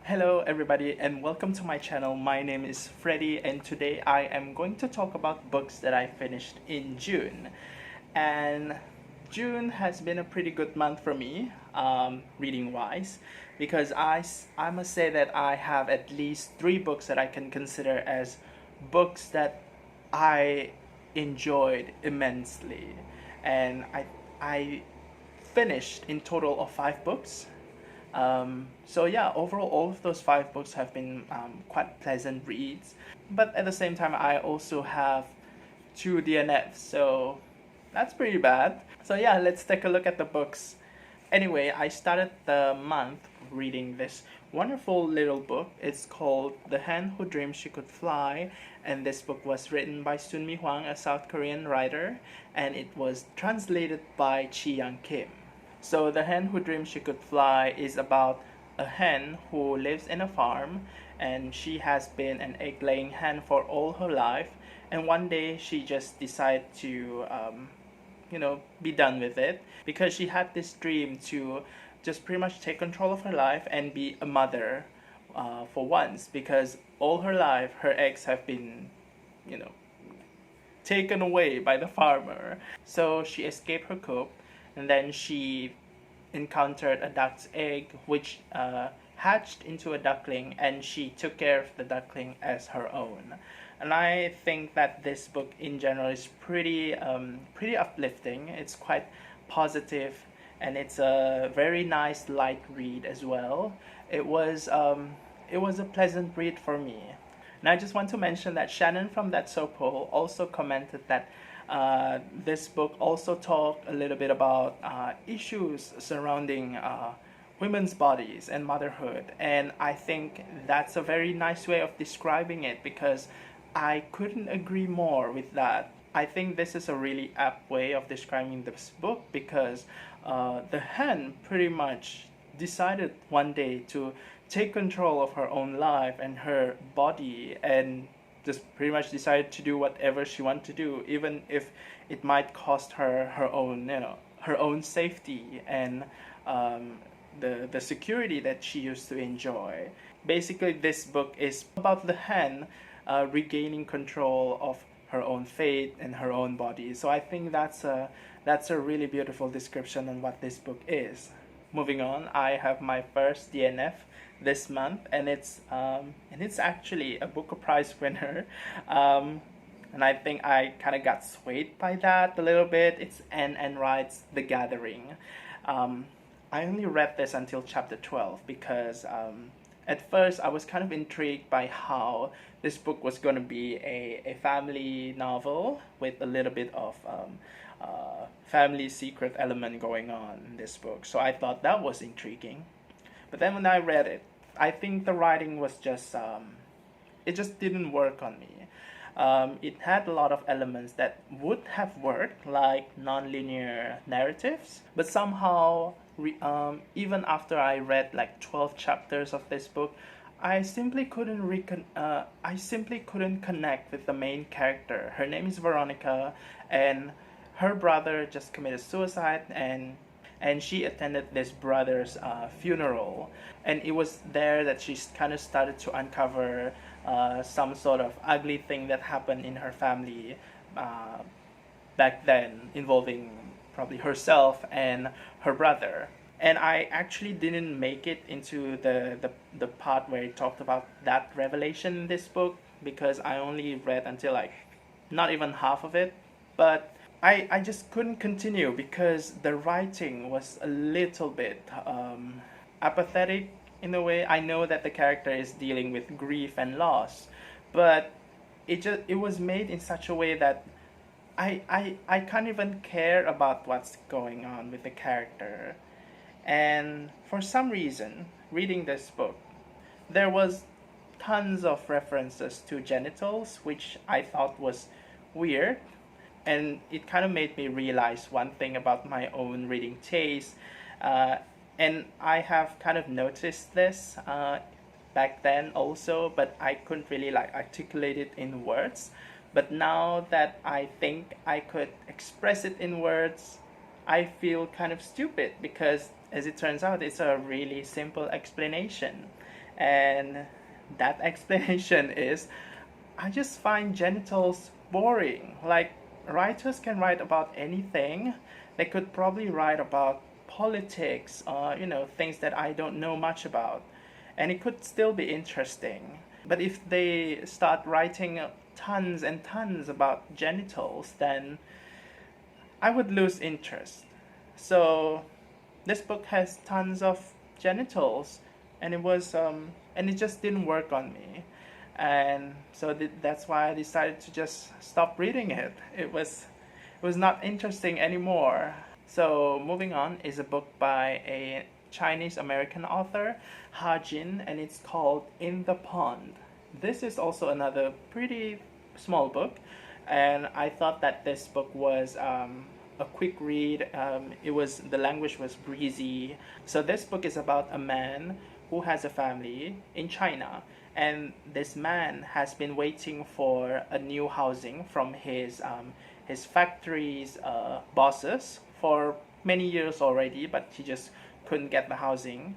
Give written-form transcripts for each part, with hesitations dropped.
Hello everybody and welcome to my channel. My name is Freddy and today I am going to talk about books that I finished in June. And June has been a pretty good month for me, reading wise, because I must say that I have at least 3 books that I can consider as books that I enjoyed immensely. And I finished in total of 5 books. So yeah, overall, all of those 5 books have been quite pleasant reads. But at the same time, I also have 2 DNFs, so that's pretty bad. So yeah, let's take a look at the books. Anyway, I started the month reading this wonderful little book. It's called The Hen Who Dreamed She Could Fly, and this book was written by Hwang, a South Korean writer, and it was translated by Chi Kim. So The Hen Who Dreamed She Could Fly is about a hen who lives in a farm, and she has been an egg-laying hen for all her life, and one day she just decided to be done with it because she had this dream to just pretty much take control of her life and be a mother for once, because all her life her eggs have been taken away by the farmer. So she escaped her coop, and then she encountered a duck's egg, which hatched into a duckling, and she took care of the duckling as her own. And I think that this book in general is pretty uplifting. It's quite positive, and it's a very nice light read as well. It was a pleasant read for me. And I just want to mention that Shannon from That Soap Hole also commented that this book also talked a little bit about issues surrounding women's bodies and motherhood, and I think that's a very nice way of describing it, because I couldn't agree more with that. I think this is a really apt way of describing this book, because the hen pretty much decided one day to take control of her own life and her body, and just pretty much decided to do whatever she wanted to do, even if it might cost her her own safety and the security that she used to enjoy. Basically, this book is about the hen regaining control of her own fate and her own body. So I think that's a really beautiful description on what this book is. Moving on, I have my first DNF this month, and it's actually a Booker Prize winner, and I think I kind of got swayed by that a little bit. It's Enright's The Gathering. I only read this until chapter 12 because at first I was kind of intrigued by how this book was going to be a family novel with a little bit of family secret element going on in this book. So I thought that was intriguing. But then when I read it, I think the writing was just, it just didn't work on me. It had a lot of elements that would have worked, like non-linear narratives, but somehow, even after I read like 12 chapters of this book, I simply couldn't connect with the main character. Her name is Veronica, and her brother just committed suicide, and she attended this brother's funeral, and it was there that she kind of started to uncover some sort of ugly thing that happened in her family back then, involving probably herself and her brother. And I actually didn't make it into the part where it talked about that revelation in this book, because I only read until like not even half of it. But I just couldn't continue because the writing was a little bit apathetic in a way. I know that the character is dealing with grief and loss, but it was made in such a way that I can't even care about what's going on with the character. And for some reason, reading this book, there was tons of references to genitals, which I thought was weird. And it kind of made me realize one thing about my own reading taste. And I have kind of noticed this back then also, but I couldn't really like articulate it in words. But now that I think I could express it in words, I feel kind of stupid, because as it turns out, it's a really simple explanation. And that explanation is, I just find genitals boring. Like, writers can write about anything. They could probably write about politics or, things that I don't know much about. And it could still be interesting. But if they start writing tons and tons about genitals, then I would lose interest. So this book has tons of genitals, and it just didn't work on me, and so that's why I decided to just stop reading it. It was not interesting anymore. So moving on is a book by a Chinese American author, Jin, and it's called In the Pond. This is also another pretty small book, and I thought that this book was a quick read. The language was breezy. So this book is about a man who has a family in China, and this man has been waiting for a new housing from his factory's bosses for many years already, but he just couldn't get the housing.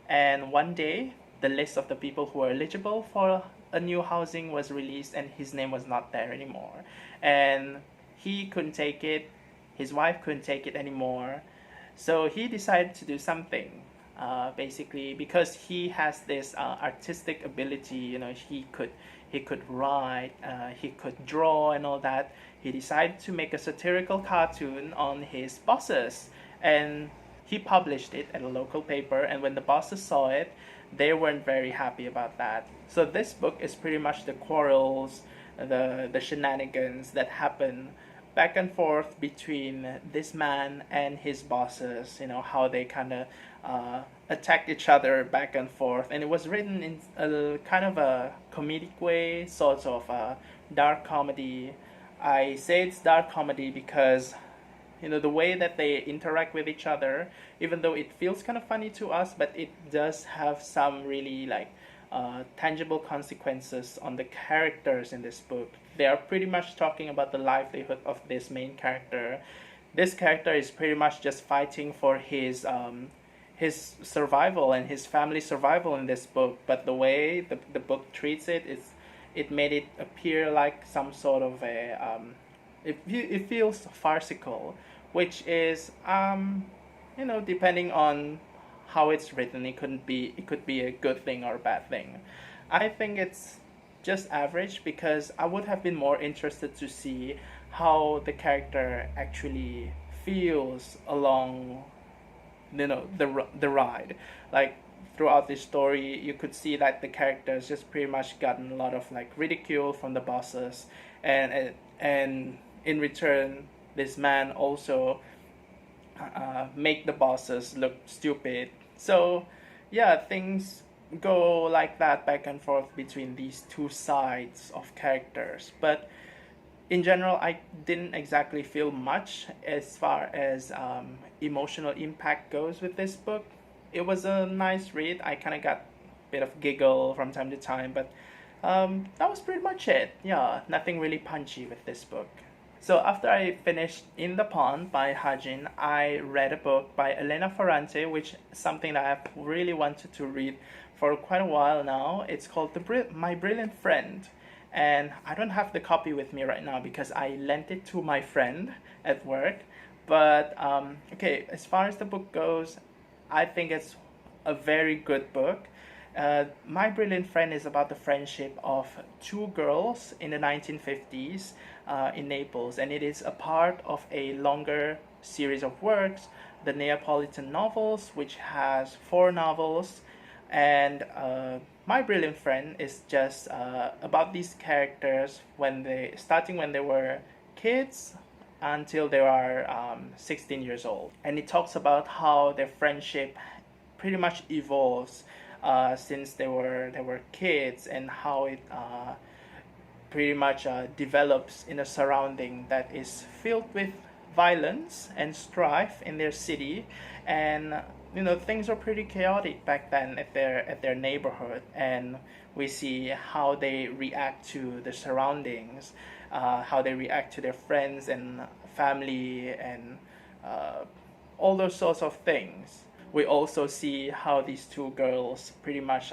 And one day, the list of the people who are eligible for a new housing was released, and his name was not there anymore. And he couldn't take it. His wife couldn't take it anymore. So he decided to do something. Basically, because he has this artistic ability, he could write, he could draw, and all that. He decided to make a satirical cartoon on his bosses, and he published it at a local paper. And when the bosses saw it, they weren't very happy about that. So this book is pretty much the quarrels, the shenanigans that happen back and forth between this man and his bosses, how they kind of attack each other back and forth. And it was written in a kind of a comedic way, sort of dark comedy. I say it's dark comedy because, the way that they interact with each other, even though it feels kind of funny to us, but it does have some really tangible consequences on the characters in this book. They are pretty much talking about the livelihood of this main character. This character is pretty much just fighting for his survival and his family survival in this book. But the way the book treats it made it appear like some sort of it feels farcical, which is depending on how it's written, it could be a good thing or a bad thing. I think it's just average, because I would have been more interested to see how the character actually feels along the ride. Like, throughout this story, you could see that the characters just pretty much gotten a lot of ridicule from the bosses, and in return, this man also make the bosses look stupid. So yeah, things go like that back and forth between these two sides of characters. But in general, I didn't exactly feel much as far as emotional impact goes with this book. It was a nice read. I kind of got a bit of giggle from time to time, but that was pretty much it. Yeah, nothing really punchy with this book. So after I finished In the Pond by Jin, I read a book by Elena Ferrante, which is something that I've really wanted to read for quite a while now. It's called My Brilliant Friend. And I don't have the copy with me right now because I lent it to my friend at work. But okay, as far as the book goes, I think it's a very good book. My Brilliant Friend is about the friendship of two girls in the 1950s in Naples, and it is a part of a longer series of works, the Neapolitan novels, which has 4 novels. And My Brilliant Friend is just about these characters starting when they were kids until they are 16 years old. And it talks about how their friendship pretty much evolves since they were kids, and how it pretty much develops in a surrounding that is filled with violence and strife in their city. And things are pretty chaotic back then at their neighborhood, and we see how they react to the surroundings, how they react to their friends and family, and all those sorts of things. We also see how these two girls pretty much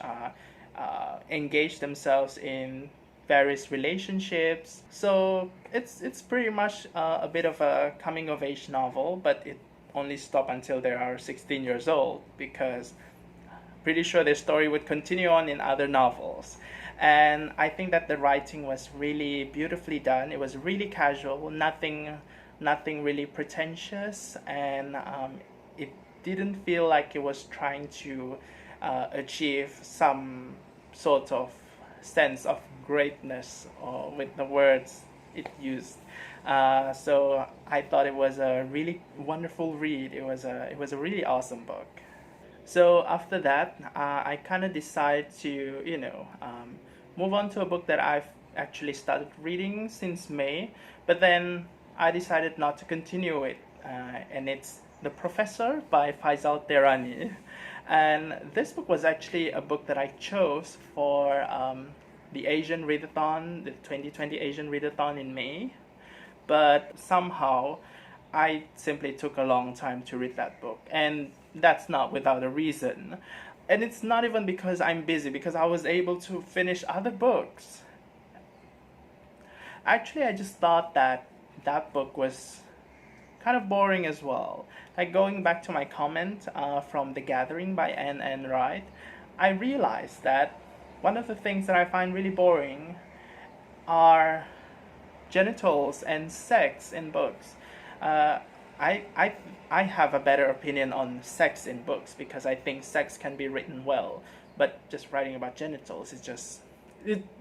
engage themselves in various relationships. So it's pretty much a bit of a coming of age novel, but it only stopped until they are 16 years old, because pretty sure their story would continue on in other novels. And I think that the writing was really beautifully done. It was really casual, nothing really pretentious, and it didn't feel like it was trying to achieve some sort of sense of greatness, or with the words it used. So I thought it was a really wonderful read. It was a really awesome book. So after that, I kind of decided to, move on to a book that I've actually started reading since May, but then I decided not to continue it, and it's The Professor by Faisal Tehrani. And this book was actually a book that I chose for the Asian Readathon, the 2020 Asian Readathon in May, but somehow I simply took a long time to read that book, and that's not without a reason. And it's not even because I'm busy, because I was able to finish other books. Actually, I just thought that that book was kind of boring as well. Like, going back to my comment from The Gathering by Enright, I realized that one of the things that I find really boring are genitals and sex in books. Uh, I, I, I have a better opinion on sex in books, because I think sex can be written well, but just writing about genitals, it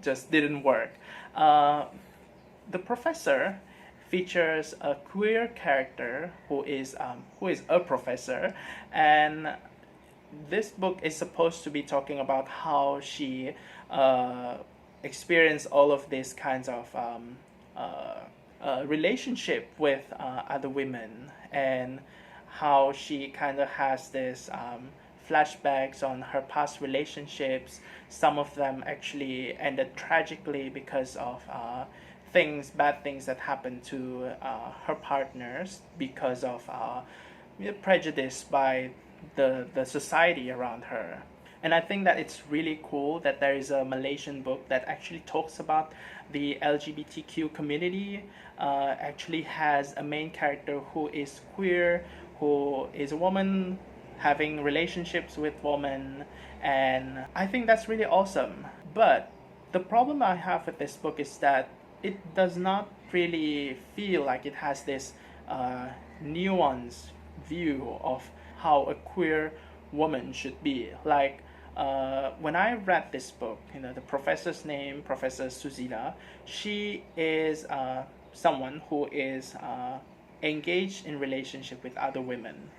just didn't work. The Professor features a queer character who is a professor, and this book is supposed to be talking about how she experienced all of these kinds of relationship with other women, and how she kind of has this flashbacks on her past relationships. Some of them actually ended tragically because of bad things that happened to her partners, because of prejudice by the society around her. And I think that it's really cool that there is a Malaysian book that actually talks about the LGBTQ community, actually has a main character who is queer, who is a woman having relationships with women, and I think that's really awesome. But the problem I have with this book is that it does not really feel like it has this nuanced view of how a queer woman should be. Like, when I read this book, the professor's name, Professor Suzila, she is someone who is engaged in relationship with other women.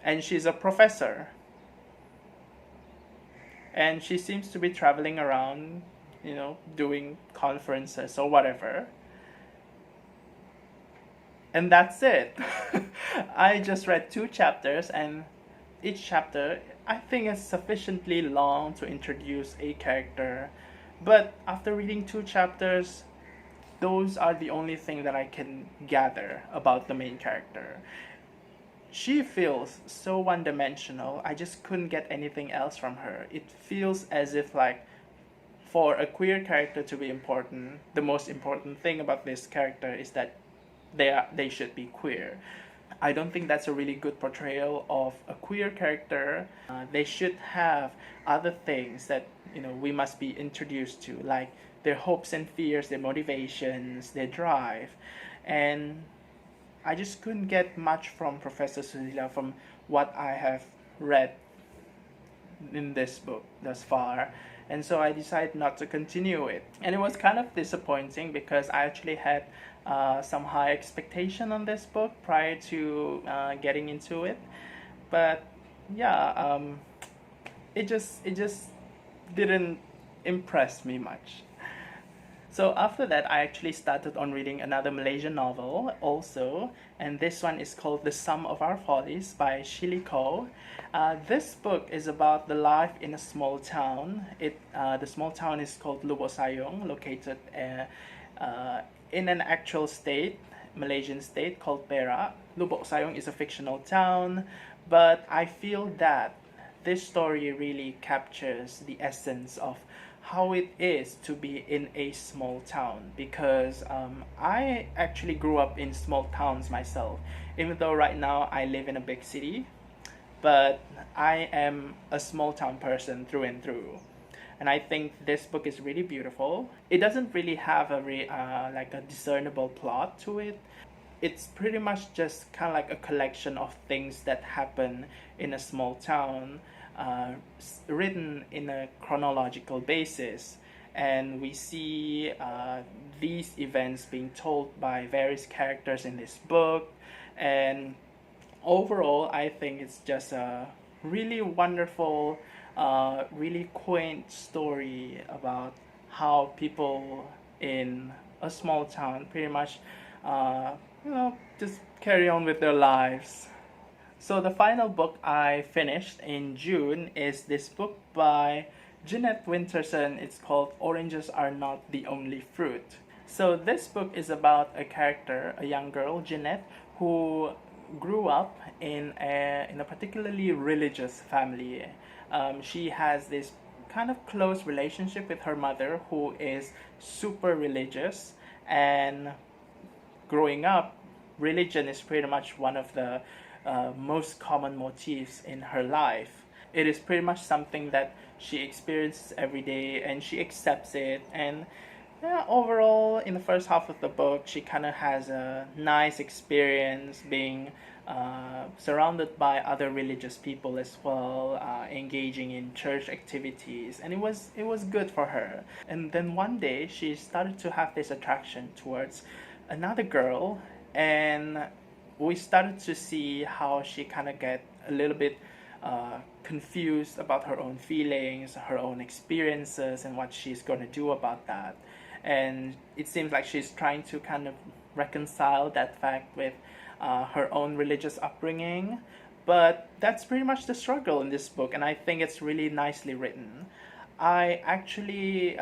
And she's a professor. And she seems to be traveling around, doing conferences or whatever. And that's it. I just read 2 chapters, and each chapter I think is sufficiently long to introduce a character. But after reading 2 chapters, those are the only thing that I can gather about the main character. She feels so one-dimensional. I just couldn't get anything else from her. It feels as if, like, for a queer character to be important, the most important thing about this character is that they should be queer. I don't think that's a really good portrayal of a queer character. They should have other things that we must be introduced to, like their hopes and fears, their motivations, their drive. And I just couldn't get much from Professor Suzila from what I have read in this book thus far. And so I decided not to continue it. And it was kind of disappointing, because I actually had some high expectation on this book prior to getting into it. But yeah, it just didn't impress me much. So after that, I actually started on reading another Malaysian novel also, and this one is called The Sum of Our Follies by Shih-Li Kow. This book is about the life in a small town. The small town is called Lubuk Sayong, located in an actual state, Malaysian state called Perak. Lubuk Sayong is a fictional town, but I feel that this story really captures the essence of how it is to be in a small town, because I actually grew up in small towns myself, even though right now I live in a big city, but I am a small town person through and through. And I think this book is really beautiful. It doesn't really have like a discernible plot to it. It's pretty much just kind of like a collection of things that happen in a small town, written in a chronological basis. And we see these events being told by various characters in this book. And overall, I think it's just a really wonderful, really quaint story about how people in a small town pretty much, just carry on with their lives. So the final book I finished in June is this book by Jeanette Winterson. It's called Oranges Are Not the Only Fruit. So this book is about a character, a young girl, Jeanette, who grew up in a particularly religious family. She has this kind of close relationship with her mother, who is super religious, and growing up, religion is pretty much one of the most common motifs in her life. It is pretty much something that she experiences every day, and she accepts it. And yeah, overall, in the first half of the book, she kind of has a nice experience being surrounded by other religious people as well, engaging in church activities, and it was good for her. And then one day, she started to have this attraction towards another girl, and we started to see how she kind of get a little bit confused about her own feelings, her own experiences, and what she's going to do about that. And it seems like she's trying to kind of reconcile that fact with her own religious upbringing. But that's pretty much the struggle in this book, and I think it's really nicely written. I actually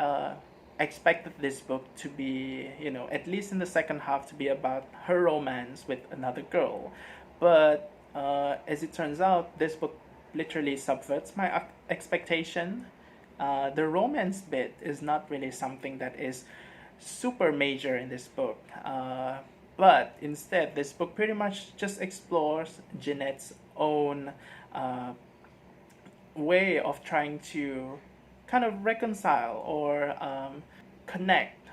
expected this book to be, at least in the second half, to be about her romance with another girl. But as it turns out, this book literally subverts my expectation. The romance bit is not really something that is super major in this book. But instead, this book pretty much just explores Jeanette's own way of trying to kind of reconcile or connect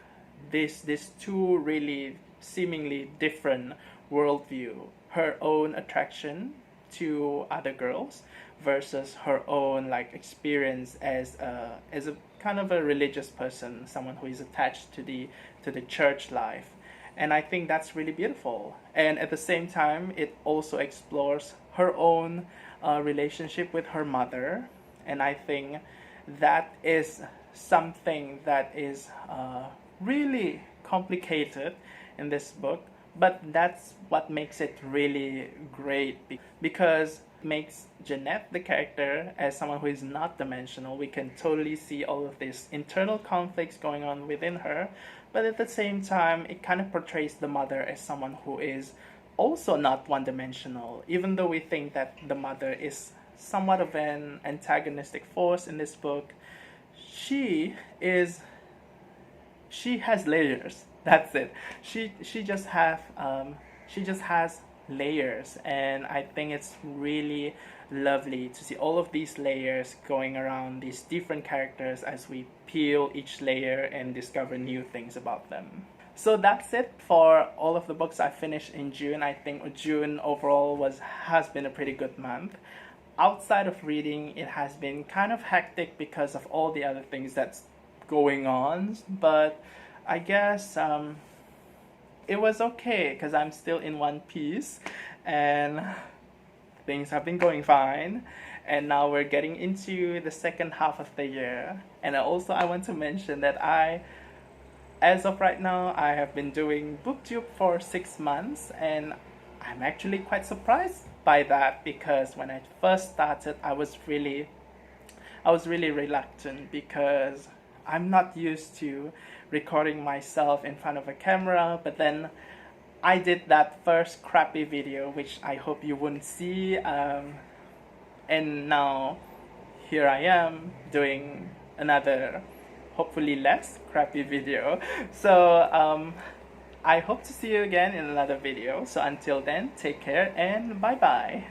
these two really seemingly different worldview. Her own attraction to other girls versus her own like experience as a kind of a religious person, someone who is attached to the church life. And I think that's really beautiful. And at the same time, it also explores her own relationship with her mother. And I think that is something that is really complicated in this book. But that's what makes it really great, because it makes Jeanette, the character, as someone who is not dimensional. We can totally see all of these internal conflicts going on within her. But at the same time, it kind of portrays the mother as someone who is also not one-dimensional, even though we think that the mother is somewhat of an antagonistic force in this book. She has layers. That's it. She just has layers, and I think it's really lovely to see all of these layers going around these different characters as we peel each layer and discover new things about them. So that's it for all of the books I finished in June. I think June overall has been a pretty good month. Outside of reading, it has been kind of hectic because of all the other things that's going on, but I guess it was okay because I'm still in one piece and things have been going fine. And now we're getting into the second half of the year. And also I want to mention that as of right now, I have been doing BookTube for 6 months, and I'm actually quite surprised by that, because when I first started, I was really reluctant, because I'm not used to recording myself in front of a camera. But then I did that first crappy video, which I hope you wouldn't see, and now here I am doing another, hopefully less crappy video. So I hope to see you again in another video. So until then, take care and bye bye.